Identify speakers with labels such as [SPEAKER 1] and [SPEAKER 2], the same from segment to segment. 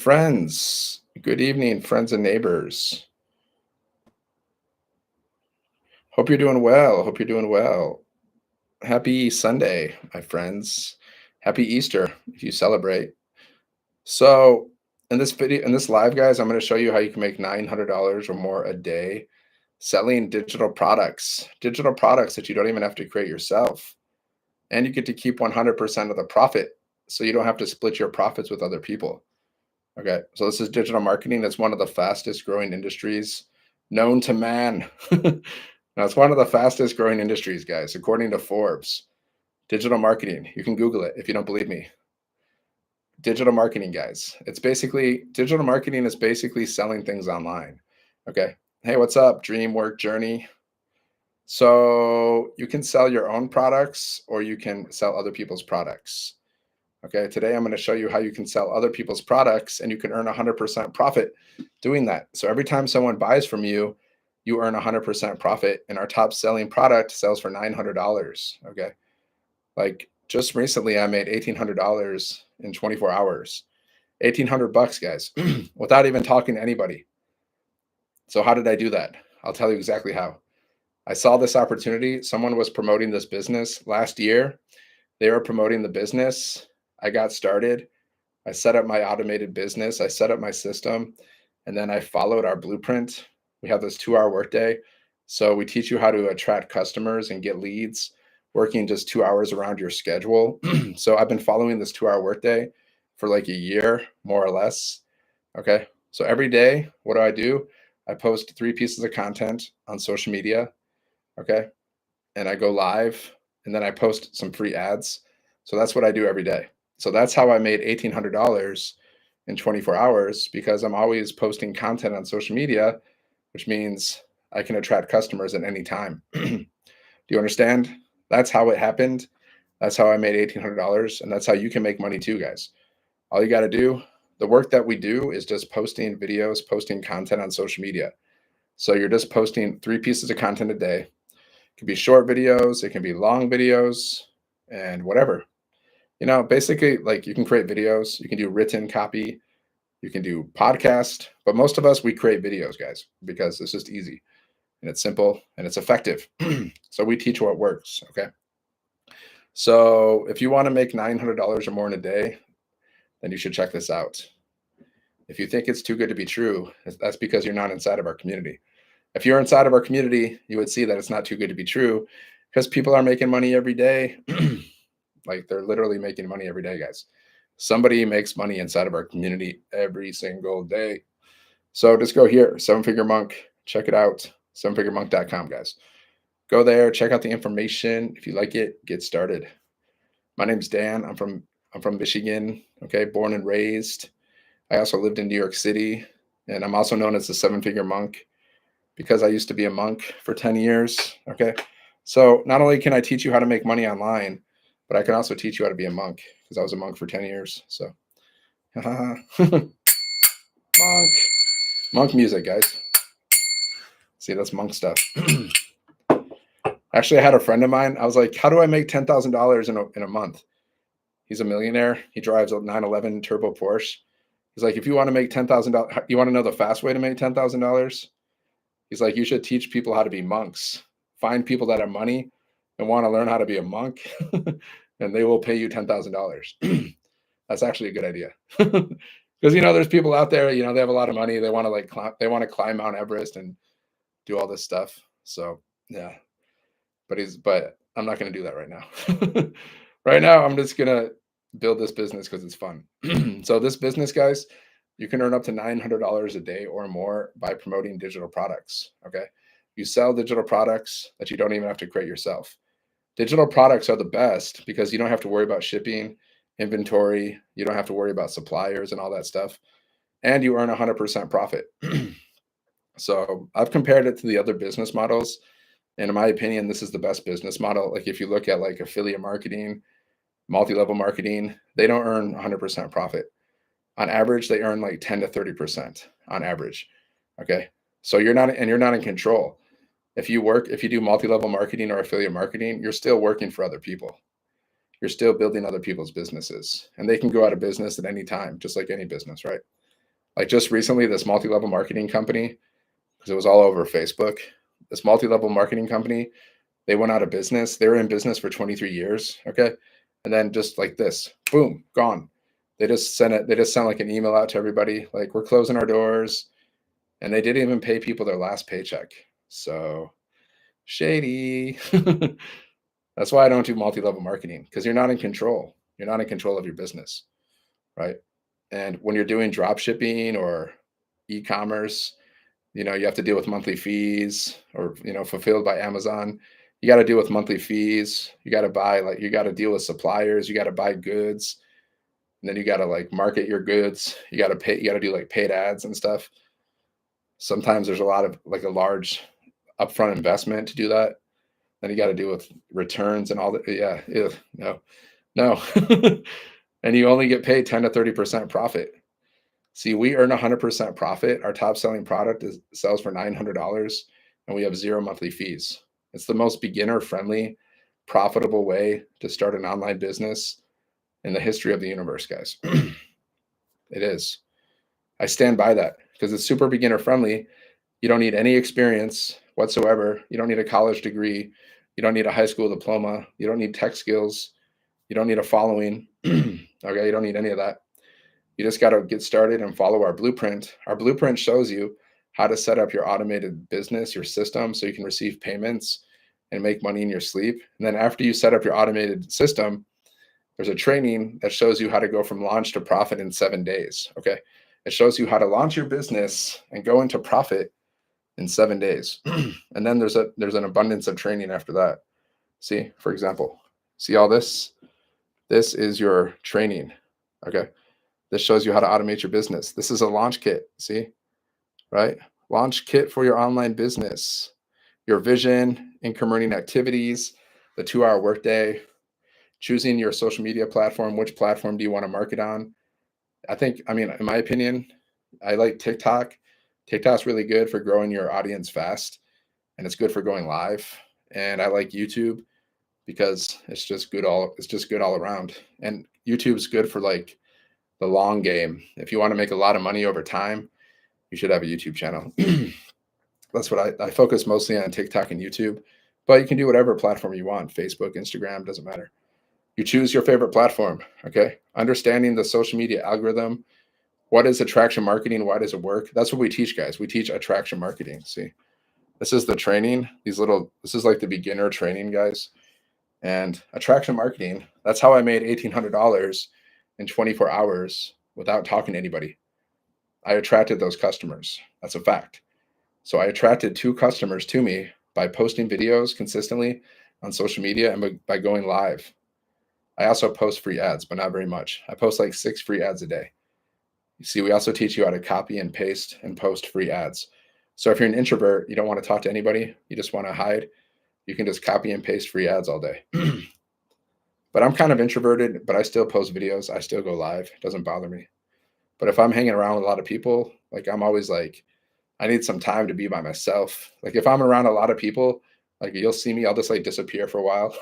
[SPEAKER 1] Friends, good evening, friends and neighbors. Hope you're doing well. Hope you're doing well. Happy Sunday, my friends. Happy Easter if you celebrate. So, in this live, guys, I'm going to show you how you can make $900 or more a day selling digital products that you don't even have to create yourself. And you get to keep 100% of the profit. So you don't have to split your profits with other people. Okay. So this is digital marketing. It's one of the fastest growing industries known to man. Now, it's one of the fastest growing industries, guys, according to Forbes. Digital marketing. You can Google it if you don't believe me. Digital marketing, guys. Digital marketing is basically selling things online. Okay. Hey, what's up? Dream, work, journey. So you can sell your own products or you can sell other people's products. Okay. Today, I'm going to show you how you can sell other people's products and you can earn 100% profit doing that. So every time someone buys from you, you earn 100% profit. And our top selling product sells for $900. Okay. Like just recently, I made $1,800 in 24 hours. 1,800 bucks, guys, without even talking to anybody. So how did I do that? I'll tell you exactly how. I saw this opportunity. Someone was promoting this business last year. They were promoting the business. I got started. I set up my automated business. I set up my system, and then I followed our blueprint. We have this 2-hour workday. So we teach you how to attract customers and get leads working just 2 hours around your schedule. So I've been following this 2-hour workday for like a year, more or less. Okay. So every day, what do? I post 3 pieces of content on social media. Okay. And I go live and then I post some free ads. So that's what I do every day. So that's how I made $1,800 in 24 hours because I'm always posting content on social media, which means I can attract customers at any time. Do you understand? That's how it happened. That's how I made $1,800. And that's how you can make money too, guys. All you got to do, the work that we do is just posting videos, posting content on social media. So you're just posting 3 pieces of content a day. It can be short videos, it can be long videos, and whatever. Basically, like you can create videos, you can do written copy, you can do podcast, but most of us, we create videos, guys, because it's just easy and it's simple and it's effective. So we teach what works. Okay. So if you want to make $900 or more in a day, then you should check this out. If you think it's too good to be true, that's because you're not inside of our community. If you're inside of our community, you would see that it's not too good to be true because people are making money every day. Like they're literally making money every day, guys. Somebody makes money inside of our community every single day. So just go here, 7-Figure Monk, check it out, 7figuremonk.com, guys. Go there, check out the information. If you like it, get started. My name's Dan. I'm from Michigan, okay, born and raised. I also lived in New York City, and I'm also known as the 7-Figure Monk because I used to be a monk for 10 years, okay? So not only can I teach you how to make money online, but I can also teach you how to be a monk because I was a monk for 10 years. So, monk music, guys. See, that's monk stuff. Actually, I had a friend of mine. I was like, how do I make $10,000 in a month? He's a millionaire. He drives a 911 turbo Porsche. He's like, if you want to make $10,000, you want to know the fast way to make $10,000? He's like, you should teach people how to be monks. Find people that have money and want to learn how to be a monk, and they will pay you $10,000. That's actually a good idea. Because there's people out there, they have a lot of money. They want to climb Mount Everest and do all this stuff. So yeah, but I'm not going to do that right now. Right now, I'm just going to build this business because it's fun. So this business, guys, you can earn up to $900 a day or more by promoting digital products. Okay. You sell digital products that you don't even have to create yourself. Digital products are the best because you don't have to worry about shipping, inventory. You don't have to worry about suppliers and all that stuff. And you earn 100% profit. So I've compared it to the other business models. And in my opinion, this is the best business model. Like if you look at like affiliate marketing, multi-level marketing, they don't earn 100% profit. On average, they earn like 10 to 30% on average. Okay. So you're not in control. If you do multi-level marketing or affiliate marketing, you're still working for other people. You're still building other people's businesses, and they can go out of business at any time, just like any business, right? Like just recently, this multi-level marketing company, because it was all over Facebook, this multi-level marketing company, they went out of business. They were in business for 23 years. Okay. And then just like this, boom, gone. They just sent like an email out to everybody, like, we're closing our doors. And they didn't even pay people their last paycheck. So shady. That's why I don't do multi-level marketing, because you're not in control. You're not in control of your business, right? And when you're doing drop shipping or e-commerce, you have to deal with monthly fees, or, fulfilled by Amazon. You got to deal with monthly fees. You got to you got to deal with suppliers. You got to buy goods. And then you got to like market your goods. You got to do like paid ads and stuff. Sometimes there's a lot of like a large upfront investment to do that. Then you got to deal with returns and all that. Yeah. Ew, no. And you only get paid 10 to 30% profit. See, we earn 100% profit. Our top selling product sells for $900, and we have 0 monthly fees. It's the most beginner friendly, profitable way to start an online business in the history of the universe, guys. It is. I stand by that because it's super beginner friendly. You don't need any experience whatsoever. You don't need a college degree. You don't need a high school diploma. You don't need tech skills. You don't need a following. Okay, you don't need any of that. You just got to get started and follow our blueprint. Our blueprint shows you how to set up your automated business, your system, so you can receive payments and make money in your sleep. And then after you set up your automated system, there's a training that shows you how to go from launch to profit in 7 days. Okay. It shows you how to launch your business and go into profit in 7 days. And then there's an abundance of training after that. See, for example, see all this? This is your training. Okay. This shows you how to automate your business. This is a launch kit. See, right? Launch kit for your online business, your vision, income earning activities, the 2-hour workday, choosing your social media platform. Which platform do you want to market on? In my opinion, I like TikTok. TikTok's really good for growing your audience fast, and it's good for going live. And I like YouTube because it's just good all around. And YouTube's good for like the long game. If you want to make a lot of money over time, you should have a YouTube channel. That's what I focus mostly on, TikTok and YouTube, but you can do whatever platform you want. Facebook, Instagram, doesn't matter. You choose your favorite platform. Okay. Understanding the social media algorithm. What is attraction marketing? Why does it work? That's what we teach, guys. We teach attraction marketing. See, this is the training. This is like the beginner training, guys. And attraction marketing, that's how I made $1,800 in 24 hours without talking to anybody. I attracted those customers. That's a fact. So I attracted 2 customers to me by posting videos consistently on social media and by going live. I also post free ads, but not very much. I post like 6 free ads a day. You see, we also teach you how to copy and paste and post free ads. So if you're an introvert, you don't want to talk to anybody, you just want to hide, you can just copy and paste free ads all day. But I'm kind of introverted, but I still post videos. I still go live. It doesn't bother me. But if I'm hanging around with a lot of people, like I'm always like, I need some time to be by myself. Like if I'm around a lot of people, like you'll see me, I'll just like disappear for a while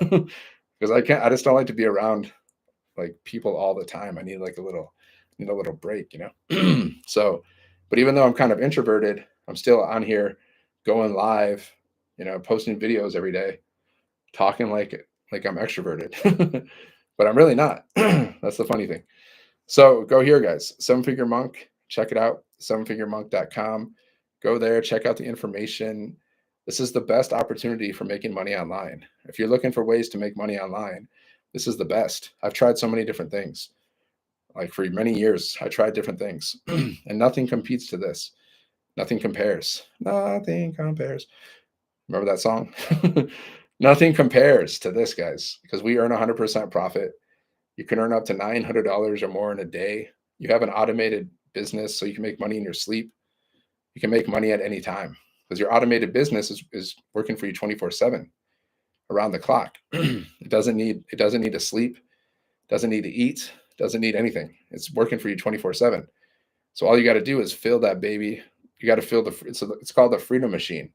[SPEAKER 1] because I just don't like to be around like people all the time. I need like a little break, So, but even though I'm kind of introverted, I'm still on here going live, posting videos every day, talking like I'm extroverted, but I'm really not. That's the funny thing. So go here, guys. 7-Figure Monk. Check it out. 7figuremonk.com. Go there. Check out the information. This is the best opportunity for making money online. If you're looking for ways to make money online, this is the best. I've tried so many different things. Like for many years, I tried different things, and nothing competes to this. Nothing compares. Nothing compares. Remember that song? Nothing compares to this, guys, because we earn 100% profit. You can earn up to $900 or more in a day. You have an automated business, so you can make money in your sleep. You can make money at any time because your automated business is working for you 24/7, around the clock. It doesn't need to sleep, doesn't need to eat, doesn't need anything. It's working for you 24/7. So all you got to do is fill that baby. You got to fill it's called the freedom machine.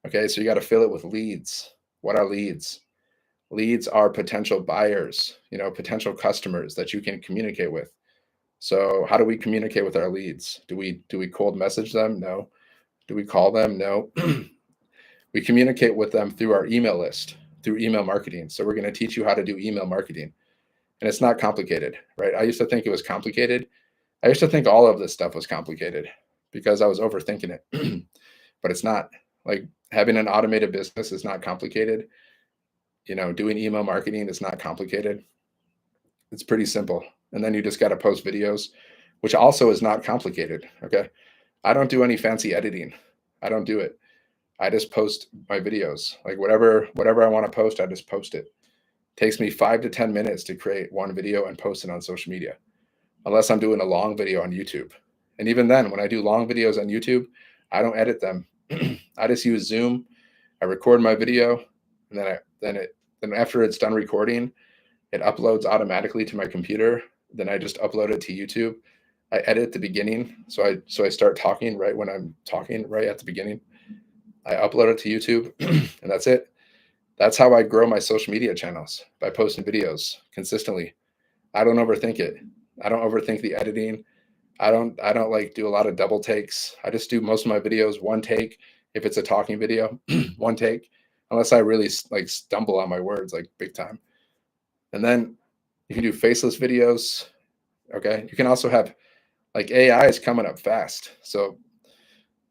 [SPEAKER 1] Okay, so you got to fill it with leads. What are leads? Leads are potential buyers, potential customers that you can communicate with. So how do we communicate with our leads? Do we cold message them? No. Do we call them? No. We communicate with them through our email list, through email marketing. So we're going to teach you how to do email marketing. And it's not complicated, right? I used to think it was complicated. I used to think all of this stuff was complicated because I was overthinking it. But it's not. Like, having an automated business is not complicated. You know, doing email marketing is not complicated. It's pretty simple. And then you just got to post videos, which also is not complicated. Okay. I don't do any fancy editing. I don't do it. I just post my videos. Like, whatever I want to post, I just post it. Takes me 5 to 10 minutes to create one video and post it on social media, unless I'm doing a long video on YouTube. And even then, when I do long videos on YouTube, I don't edit them. I just use Zoom. I record my video, and then after it's done recording, it uploads automatically to my computer. Then I just upload it to YouTube. I edit the beginning, so I start talking right when I'm talking, right at the beginning. I upload it to YouTube, and that's it. That's how I grow my social media channels, by posting videos consistently. I don't overthink it. I don't overthink the editing. I don't like do a lot of double takes. I just do most of my videos one take. If it's a talking video, one take, unless I really like stumble on my words like big time. And then you can do faceless videos. Okay. You can also have, like, AI is coming up fast. So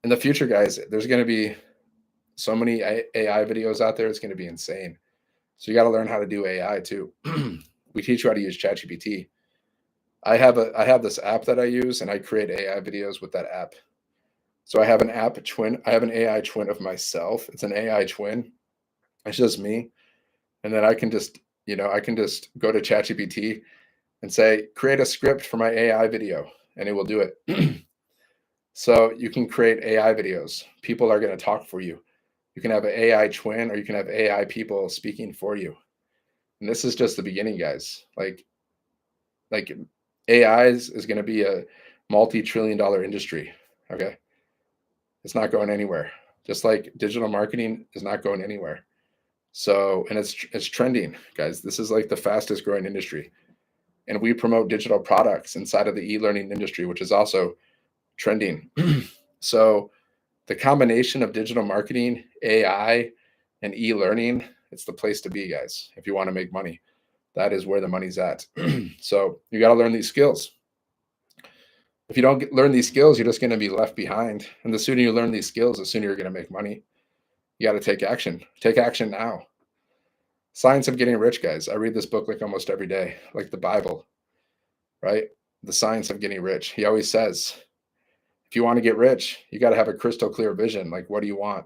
[SPEAKER 1] in the future, guys, there's going to be so many AI videos out there. It's going to be insane. So you got to learn how to do AI too. We teach you how to use ChatGPT. I have this app that I use, and I create AI videos with that app. So I have an app twin. I have an AI twin of myself. It's an AI twin. It's just me. And then I can just go to ChatGPT and say, create a script for my AI video, and it will do it. So you can create AI videos. People are going to talk for you. You can have an AI twin, or you can have AI people speaking for you. And this is just the beginning, guys. Like AI is going to be a multi-trillion-dollar industry. Okay. It's not going anywhere. Just like digital marketing is not going anywhere. So, and it's trending, guys. This is like the fastest growing industry. And we promote digital products inside of the e-learning industry, which is also trending. So the combination of digital marketing, AI, and e-learning, it's the place to be, guys. If you want to make money, that is where the money's at. So you got to learn these skills. If you don't learn these skills, you're just going to be left behind. And the sooner you learn these skills, the sooner you're going to make money. You got to take action. Take action now. Science of Getting Rich, guys. I read this book like almost every day, like the Bible, right? The Science of Getting Rich. He always says, if you want to get rich, you got to have a crystal clear vision. Like, what do you want?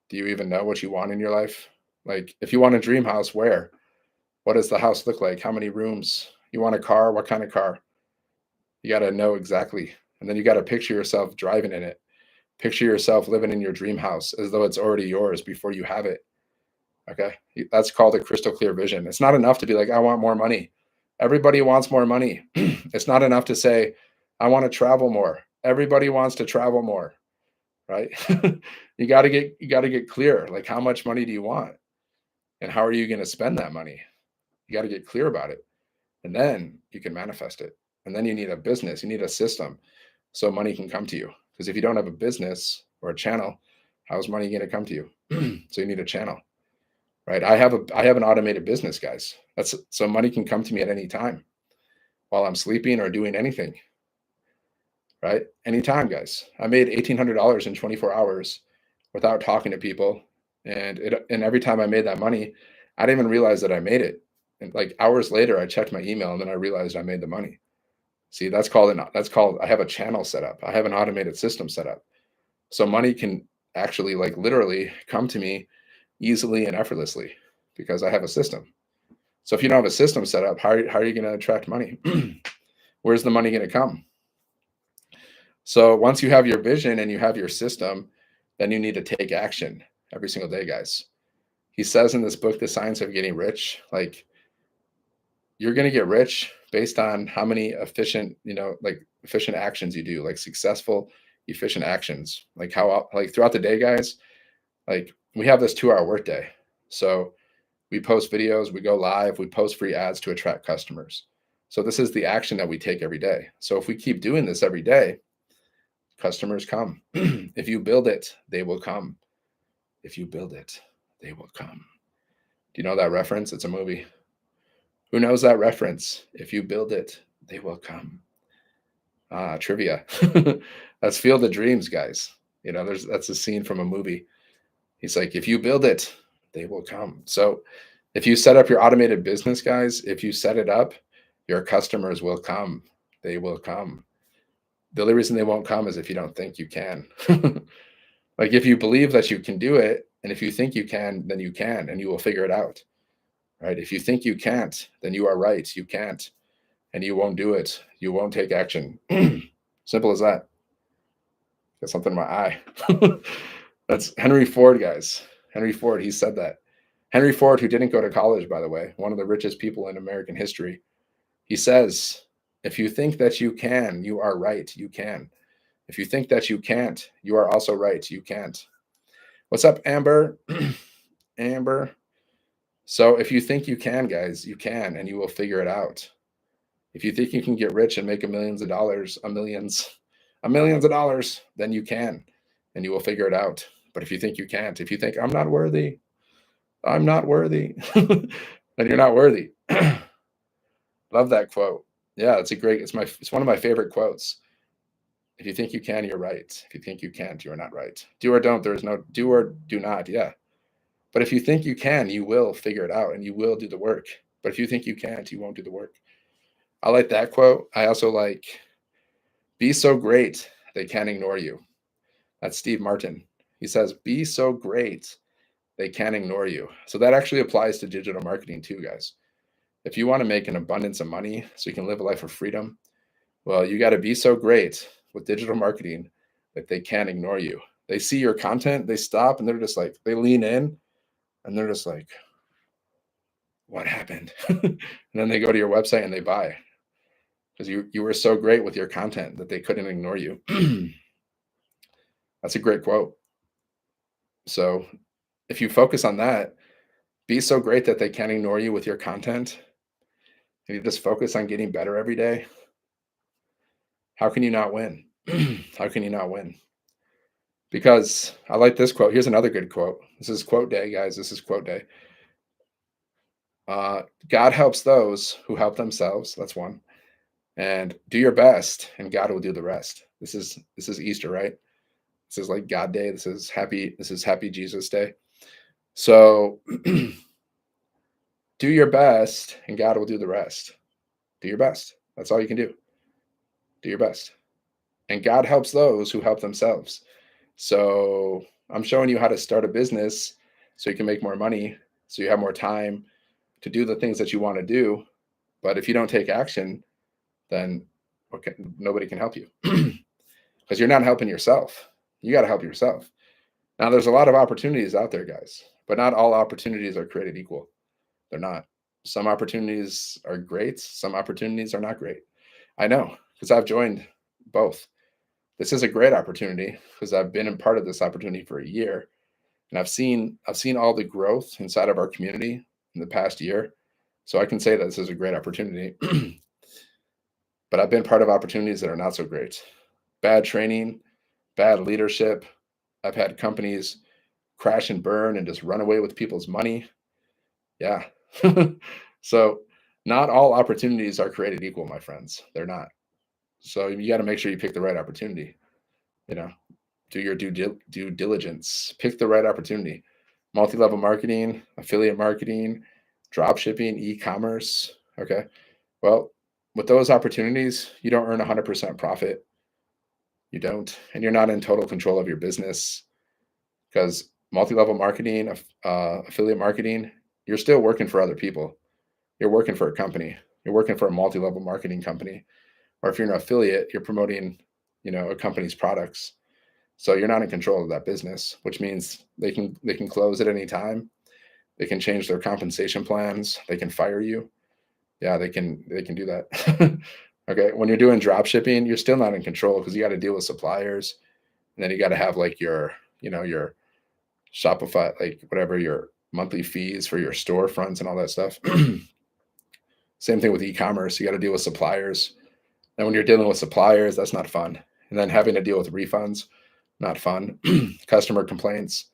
[SPEAKER 1] Do you even know what you want in your life? Like, if you want a dream house, where? What does the house look like? How many rooms? You want a car? What kind of car? You got to know exactly. And then you got to picture yourself driving in it. Picture yourself living in your dream house as though it's already yours before you have it. Okay. That's called a crystal clear vision. It's not enough to be like, I want more money. Everybody wants more money. It's not enough to say, I want to travel more. Everybody wants to travel more, right? You got to get clear. Like, how much money do you want? And how are you going to spend that money? You got to get clear about it. And then you can manifest it. And then you need a business, you need a system so money can come to you. Because if you don't have a business or a channel, how's money going to come to you? So you need a channel, right? I have an automated business, guys. That's so money can come to me at any time while I'm sleeping or doing anything, right? Anytime, guys. I made $1,800 in 24 hours without talking to people. And every time I made that money, I didn't even realize that I made it. And like hours later, I checked my email and then I realized I made the money. See, that's called I have a channel set up. I have an automated system set up. So money can actually, like, literally come to me easily and effortlessly because I have a system. So if you don't have a system set up, how are you going to attract money? Where's the money going to come? So once you have your vision and you have your system, then you need to take action every single day, guys. He says in this book, The Science of Getting Rich, like, you're going to get rich based on how many efficient actions you do, like successful, efficient actions. Like throughout the day, guys, like we have this 2-hour workday. So we post videos, we go live, we post free ads to attract customers. So this is the action that we take every day. So if we keep doing this every day, customers come. If you build it, they will come. If you build it, they will come. Do you know that reference? It's a movie. Who knows that reference? If you build it, they will come. Trivia. That's Field of Dreams, guys. You know, that's a scene from a movie. He's like, if you build it, they will come. So if you set up your automated business, guys, if you set it up, your customers will come. They will come. The only reason they won't come is if you don't think you can. Like if you believe that you can do it, and if you think you can, then you can, and you will figure it out. Right? If you think you can't, then you are right. You can't, and you won't do it. You won't take action. Simple as that. Got something in my eye. That's Henry Ford, guys. Henry Ford, he said that. Henry Ford, who didn't go to college, by the way, one of the richest people in American history, he says, if you think that you can, you are right. You can. If you think that you can't, you are also right. You can't. What's up, Amber? Amber. So if you think you can, guys, you can, and you will figure it out. If you think you can get rich and make millions of dollars, millions of dollars, then you can, and you will figure it out. But if you think you can't, if you think I'm not worthy, then you're not worthy. Love that quote. Yeah, it's one of my favorite quotes. If you think you can, you're right. If you think you can't, you are not right. Do or don't. There is no do or do not. Yeah. But if you think you can, you will figure it out and you will do the work. But if you think you can't, you won't do the work. I like that quote. I also like, be so great they can't ignore you. That's Steve Martin. He says, be so great they can't ignore you. So that actually applies to digital marketing too, guys. If you want to make an abundance of money so you can live a life of freedom, well, you got to be so great with digital marketing that they can't ignore you. They see your content, they stop, and they're just like, they lean in, and they're just like, what happened? And then they go to your website and they buy because you were so great with your content that they couldn't ignore you. That's a great quote. So if you focus on that, be so great that they can't ignore you with your content, and you just focus on getting better every day, how can you not win? How can you not win? Because I like this quote. Here's another good quote. This is quote day, guys. This is quote day. God helps those who help themselves. That's one. And do your best, and God will do the rest. This is Easter, right? This is like God Day. This is happy Jesus Day. So do your best, and God will do the rest. Do your best. That's all you can do. Do your best. And God helps those who help themselves. So I'm showing you how to start a business so you can make more money, so you have more time to do the things that you want to do. But if you don't take action, then okay, nobody can help you because you're not helping yourself. You got to help yourself. Now, there's a lot of opportunities out there, guys, but not all opportunities are created equal. They're not. Some opportunities are great. Some opportunities are not great. I know because I've joined both. This is a great opportunity because I've been a part of this opportunity for a year, and I've seen all the growth inside of our community in the past year. So I can say that this is a great opportunity. But I've been part of opportunities that are not so great. Bad training, bad leadership. I've had companies crash and burn and just run away with people's money. Yeah. So not all opportunities are created equal, my friends. They're not. So you got to make sure you pick the right opportunity. You know, do your due diligence. Pick the right opportunity. Multi-level marketing, affiliate marketing, drop shipping, e-commerce. Okay. Well, with those opportunities, you don't earn 100% profit. You don't, and you're not in total control of your business because multi-level marketing, affiliate marketing, you're still working for other people. You're working for a company. You're working for a multi-level marketing company. Or if you're an affiliate, you're promoting, a company's products. So you're not in control of that business, which means they can close at any time. They can change their compensation plans. They can fire you. Yeah, they can do that. Okay. When you're doing drop shipping, you're still not in control because you got to deal with suppliers. And then you got to have like your Shopify, like whatever your monthly fees for your storefronts and all that stuff. Same thing with e-commerce. You got to deal with suppliers. And when you're dealing with suppliers, that's not fun. And then having to deal with refunds, not fun. Customer complaints,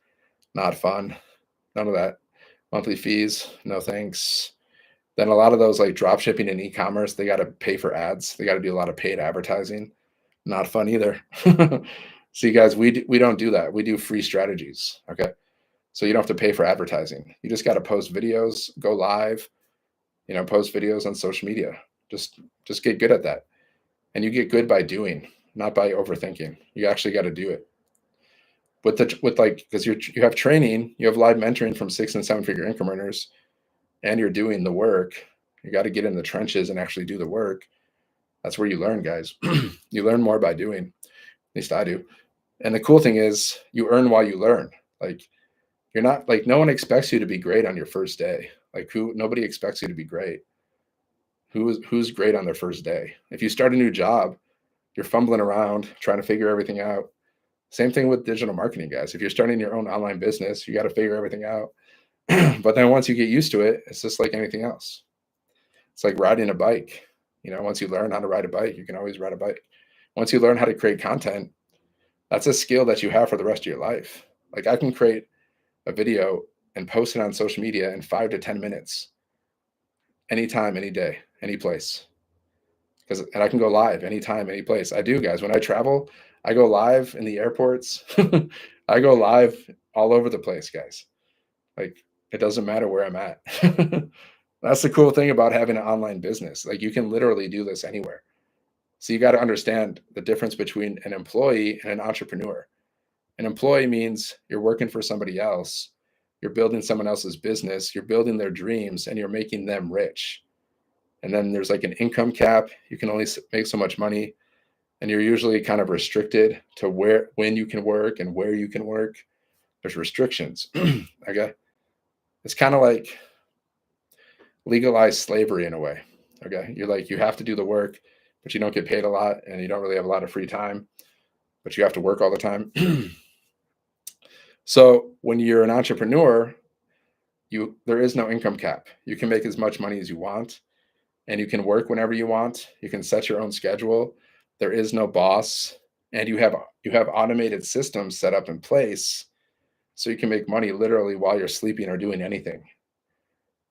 [SPEAKER 1] not fun. None of that. Monthly fees, no thanks. Then a lot of those like drop shipping and e-commerce, they got to pay for ads. They got to do a lot of paid advertising. Not fun either. See, guys, we don't do that. We do free strategies. Okay. So you don't have to pay for advertising. You just got to post videos, go live, post videos on social media. Just get good at that. And you get good by doing, not by overthinking. You actually got to do it. Because you have training, you have live mentoring from 6 and 7 figure income earners, and you're doing the work. You got to get in the trenches and actually do the work. That's where you learn, guys. You learn more by doing. At least I do. And the cool thing is you earn while you learn. Like you're not like, no one expects you to be great on your first day. Like nobody expects you to be great. Who's great on their first day? If you start a new job, you're fumbling around trying to figure everything out. Same thing with digital marketing, guys. If you're starting your own online business, you got to figure everything out. But then once you get used to it, it's just like anything else. It's like riding a bike. Once you learn how to ride a bike, you can always ride a bike. Once you learn how to create content, that's a skill that you have for the rest of your life. Like I can create a video and post it on social media in 5 to 10 minutes. Anytime, any day, any place. And I can go live anytime, any place. I do, guys. When I travel, I go live in the airports. I go live all over the place, guys. Like it doesn't matter where I'm at. That's the cool thing about having an online business. Like you can literally do this anywhere. So you got to understand the difference between an employee and an entrepreneur. An employee means you're working for somebody else. You're building someone else's business. You're building their dreams and you're making them rich. And then there's like an income cap. You can only make so much money. And you're usually kind of restricted to when you can work and where you can work. There's restrictions. Okay. It's kind of like legalized slavery in a way. Okay. You're like, you have to do the work, but you don't get paid a lot and you don't really have a lot of free time, but you have to work all the time. So when you're an entrepreneur, there is no income cap. You can make as much money as you want and you can work whenever you want. You can set your own schedule. There is no boss and you have automated systems set up in place so you can make money literally while you're sleeping or doing anything.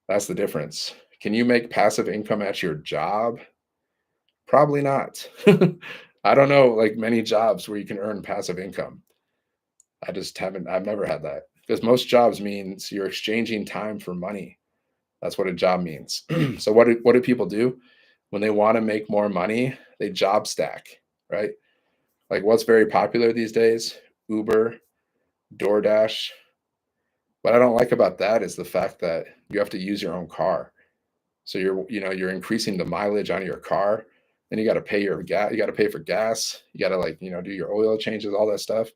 [SPEAKER 1] That's the difference. Can you make passive income at your job? Probably not. I don't know like many jobs where you can earn passive income. I've never had that because most jobs means you're exchanging time for money. That's what a job means. So what do people do when they want to make more money? They job stack, right? Like what's very popular these days? Uber, DoorDash. What I don't like about that is the fact that you have to use your own car. So you're increasing the mileage on your car. Then you got to pay your gas. You got to pay for gas. You got to do your oil changes, all that stuff.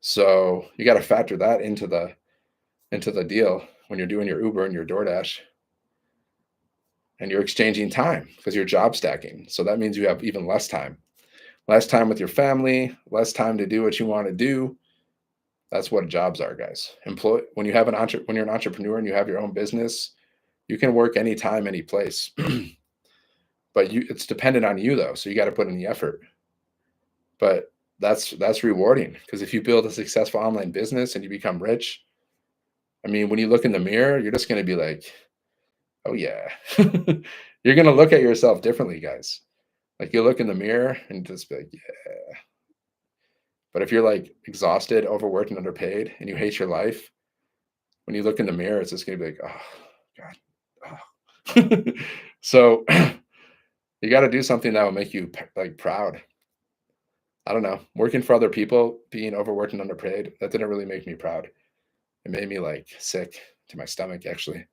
[SPEAKER 1] So you got to factor that into the deal when you're doing your Uber and your DoorDash. And you're exchanging time because you're job stacking. So that means you have even less time with your family, less time to do what you want to do. That's what jobs are, guys. When you're an entrepreneur and you have your own business, you can work anytime, any place. But it's dependent on you though. So you got to put in the effort. But that's rewarding because if you build a successful online business and you become rich, I mean, when you look in the mirror, you're just going to be like, oh yeah. You're going to look at yourself differently, guys. Like you look in the mirror and just be like, yeah. But if you're like exhausted, overworked, and underpaid, and you hate your life, when you look in the mirror, it's just going to be like, oh God. Oh. So you got to do something that will make you like proud. I don't know. Working for other people, being overworked and underpaid, that didn't really make me proud. It made me like sick to my stomach, actually.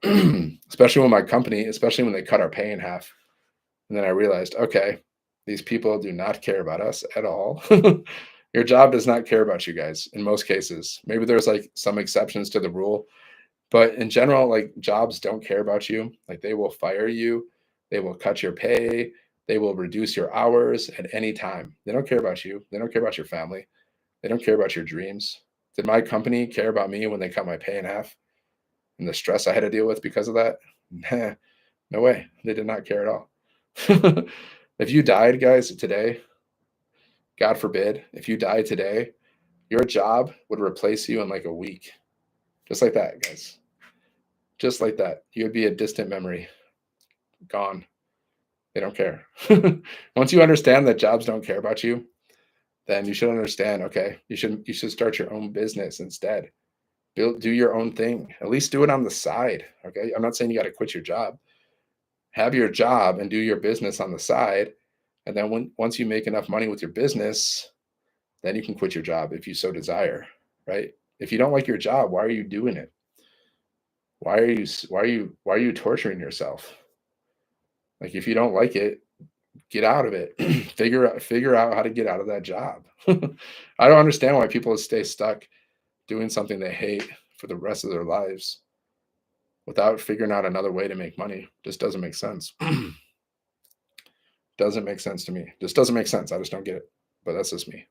[SPEAKER 1] Especially when my company, especially when they cut our pay in half. And then I realized, okay, these people do not care about us at all. Your job does not care about you guys in most cases. Maybe there's like some exceptions to the rule, but in general, like jobs don't care about you. Like they will fire you. They will cut your pay. They will reduce your hours at any time. They don't care about you. They don't care about your family. They don't care about your dreams. Did my company care about me when they cut my pay in half and the stress I had to deal with because of that? Nah, No way. They did not care at all. If you died, guys, today, God forbid, if you died today, your job would replace you in like a week. Just like that, guys. Just like that. You would be a distant memory. Gone. They don't care. Once you understand that jobs don't care about you, then you should understand, okay, you should start your own business instead. Do your own thing. At least do it on the side. Okay. I'm not saying you got to quit your job. Have your job and do your business on the side. And then once you make enough money with your business, then you can quit your job if you so desire. Right. If you don't like your job, why are you doing it? Why are you torturing yourself? Like if you don't like it, get out of it. figure out how to get out of that job. I don't understand why people stay stuck doing something they hate for the rest of their lives without figuring out another way to make money. Just doesn't make sense. Doesn't make sense to me. Just doesn't make sense. I just don't get it. But that's just me.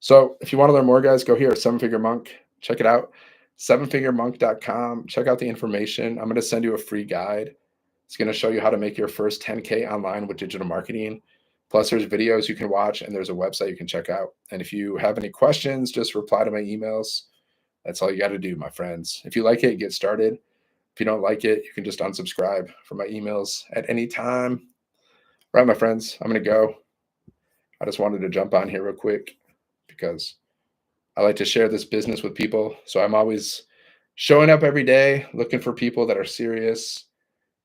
[SPEAKER 1] So if you want to learn more, guys, go here, 7-Figure Monk. Check it out. 7figuremonk.com. Check out the information. I'm going to send you a free guide. It's going to show you how to make your first 10K online with digital marketing. Plus, there's videos you can watch, and there's a website you can check out. And if you have any questions, just reply to my emails. That's all you got to do, my friends. If you like it, get started. If you don't like it, you can just unsubscribe from my emails at any time. All right, my friends, I'm going to go. I just wanted to jump on here real quick because I like to share this business with people. So I'm always showing up every day, looking for people that are serious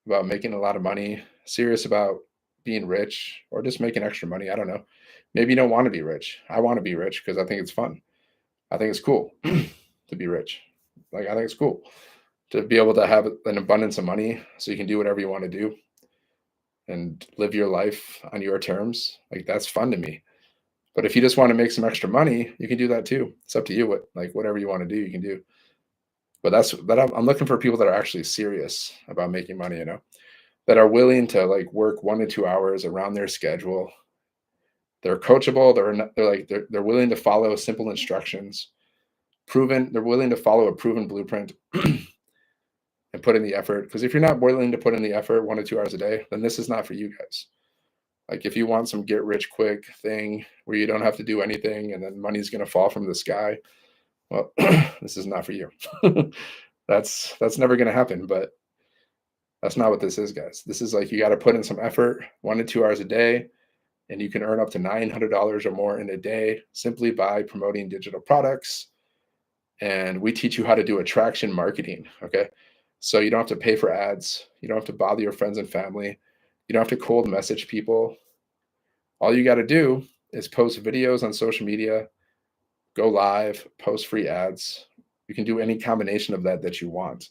[SPEAKER 1] about making a lot of money, serious about being rich, or just making extra money. I don't know. Maybe you don't want to be rich. I want to be rich because I think it's fun. I think it's cool to be rich. Like, I think it's cool to be able to have an abundance of money so you can do whatever you want to do and live your life on your terms. Like, that's fun to me. But if you just want to make some extra money, you can do that too. It's up to you. Whatever you want to do, you can do. But I'm looking for people that are actually serious about making money, that are willing to like work 1 to 2 hours around their schedule. They're coachable. They're willing to follow simple instructions, proven. They're willing to follow a proven blueprint and put in the effort. Because if you're not willing to put in the effort 1 to 2 hours a day, then this is not for you guys. Like if you want some get rich quick thing where you don't have to do anything and then money's going to fall from the sky, well, this is not for you. That's never going to happen. But that's not what this is, guys. This is like you got to put in some effort 1 to 2 hours a day, and you can earn up to $900 or more in a day simply by promoting digital products. And we teach you how to do attraction marketing. Okay. So you don't have to pay for ads. You don't have to bother your friends and family. You don't have to cold message people. All you got to do is post videos on social media, go live, post free ads. You can do any combination of that you want.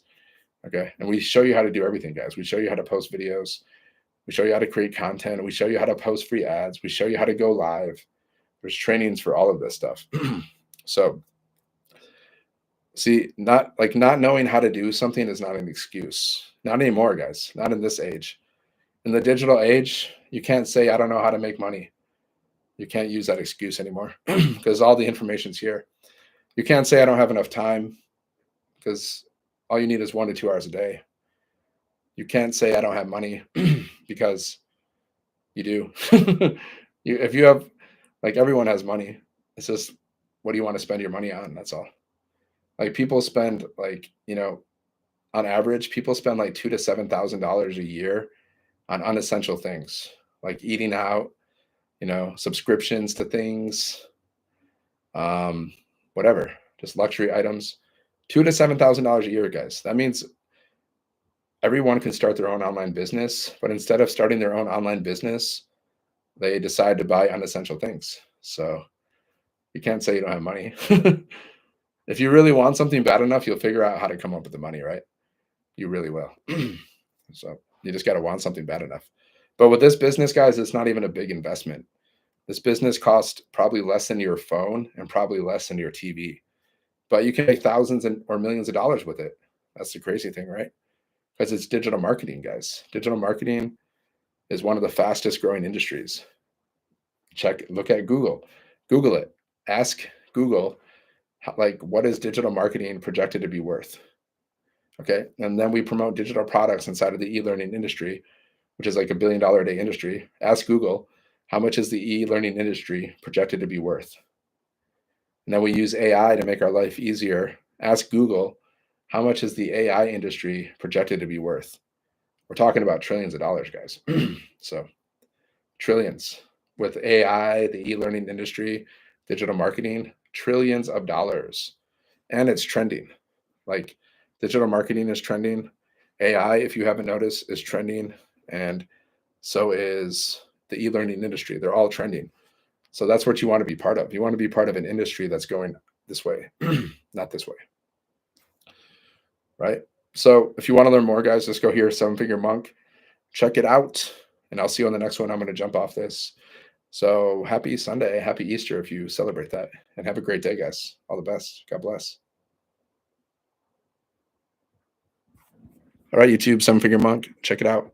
[SPEAKER 1] Okay. And we show you how to do everything, guys. We show you how to post videos. We show you how to create content. We show you how to post free ads. We show you how to go live. There's trainings for all of this stuff. So see, not knowing how to do something is not an excuse. Not anymore, guys. Not in this age. In the digital age, you can't say, I don't know how to make money. You can't use that excuse anymore because all the information's here. You can't say I don't have enough time because all you need is 1 to 2 hours a day. You can't say I don't have money because you do. If you have, like, everyone has money. It's just, what do you want to spend your money on? That's all. Like people spend on average, people spend like $2,000 to $7,000 a year on unessential things like eating out, subscriptions to things, whatever, just luxury items. $2,000 to $7,000 a year, guys. That means everyone can start their own online business, but instead of starting their own online business, they decide to buy unessential things. So you can't say you don't have money. If you really want something bad enough, you'll figure out how to come up with the money, right? You really will. So you just got to want something bad enough. But with this business, guys, it's not even a big investment. This business costs probably less than your phone and probably less than your TV. But you can make thousands or millions of dollars with it. That's the crazy thing, right? Because it's digital marketing, guys. Digital marketing is one of the fastest growing industries. Look at Google. Google it. Ask Google, what is digital marketing projected to be worth? Okay. And then we promote digital products inside of the e-learning industry, which is like $1 billion a day industry. Ask Google, how much is the e-learning industry projected to be worth? And then we use AI to make our life easier. Ask Google, how much is the AI industry projected to be worth? We're talking about trillions of dollars, guys. So trillions with AI, the e-learning industry, digital marketing, trillions of dollars. And it's trending. Like digital marketing is trending. AI, if you haven't noticed, is trending. And so is the e-learning industry. They're all trending. So that's what you want to be part of. You want to be part of an industry that's going this way, not this way. Right? So if you want to learn more, guys, just go here, Seven Figure Monk. Check it out. And I'll see you on the next one. I'm going to jump off this. So happy Sunday, happy Easter if you celebrate that. And have a great day, guys. All the best. God bless. All right, YouTube, Seven Figure Monk. Check it out.